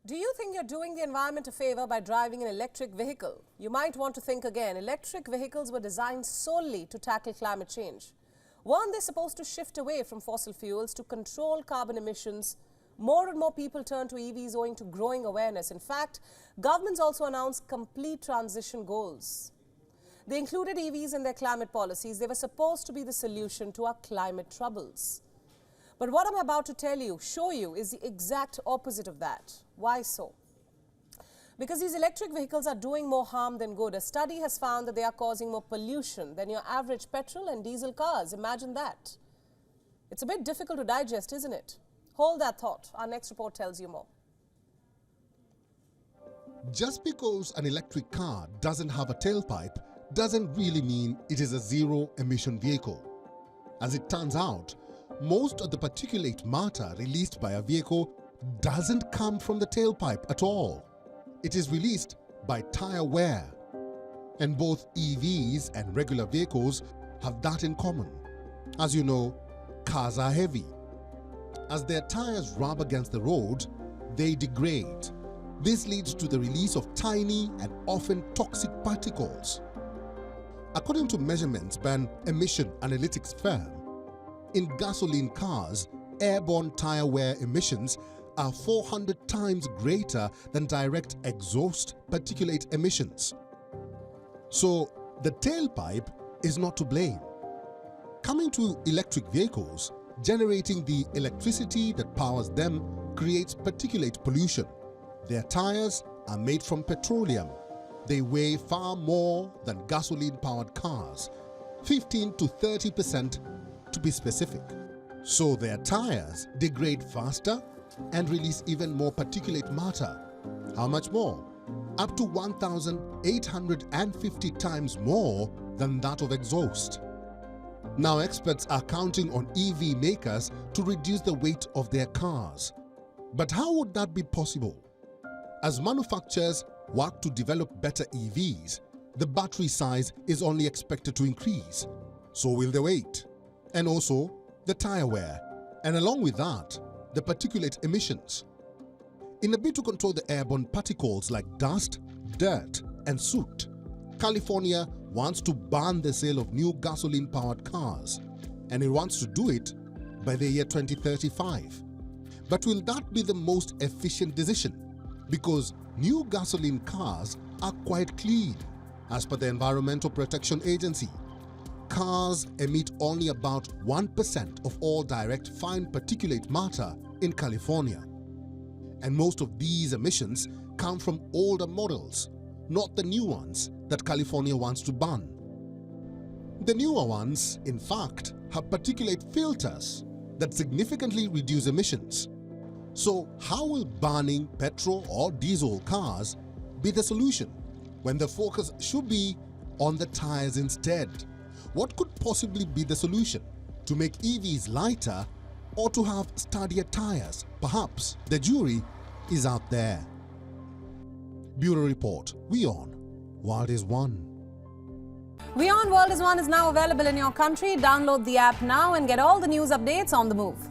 Do you think you're doing the environment a favor by driving an electric vehicle? You might want to think again. Electric vehicles were designed solely to tackle climate change. Weren't they supposed to shift away from fossil fuels to control carbon emissions? More and more people turn to EVs owing to growing awareness. In fact, governments also announced complete transition goals. They included EVs in their climate policies. They were supposed to be the solution to our climate troubles. But what I'm about to show you, is the exact opposite of that. Why so? Because these electric vehicles are doing more harm than good. A study has found that they are causing more pollution than your average petrol and diesel cars. Imagine that. It's a bit difficult to digest, isn't it? Hold that thought. Our next report tells you more. Just because an electric car doesn't have a tailpipe doesn't really mean it is a zero-emission vehicle. As it turns out, most of the particulate matter released by a vehicle doesn't come from the tailpipe at all. It is released by tire wear. And both EVs and regular vehicles have that in common. As you know, cars are heavy. As their tires rub against the road, they degrade. This leads to the release of tiny and often toxic particles. According to measurements by an emission analytics firm, in gasoline cars, airborne tire wear emissions are 400 times greater than direct exhaust particulate emissions. So the tailpipe is not to blame. Coming to electric vehicles, generating the electricity that powers them creates particulate pollution. Their tires are made from petroleum. They weigh far more than gasoline-powered cars, 15 to 30% to be specific. So their tires degrade faster and release even more particulate matter. How much more? Up to 1,850 times more than that of exhaust. Now experts are counting on EV makers to reduce the weight of their cars. But how would that be possible? As manufacturers work to develop better EVs, the battery size is only expected to increase. So will the weight, and also the tire wear, and along with that, the particulate emissions. In a bid to control the airborne particles like dust, dirt, and soot, California wants to ban the sale of new gasoline-powered cars, and it wants to do it by the year 2035. But will that be the most efficient decision? Because new gasoline cars are quite clean, as per the Environmental Protection Agency. Cars emit only about 1% of all direct fine particulate matter in California. And most of these emissions come from older models, not the new ones that California wants to ban. The newer ones, in fact, have particulate filters that significantly reduce emissions. So how will banning petrol or diesel cars be the solution when the focus should be on the tires instead? What could possibly be the solution? To make EVs lighter or to have sturdier tires? Perhaps the jury is out there. Bureau Report, WION World is One. WION World is One is now available in your country. Download the app now and get all the news updates on the move.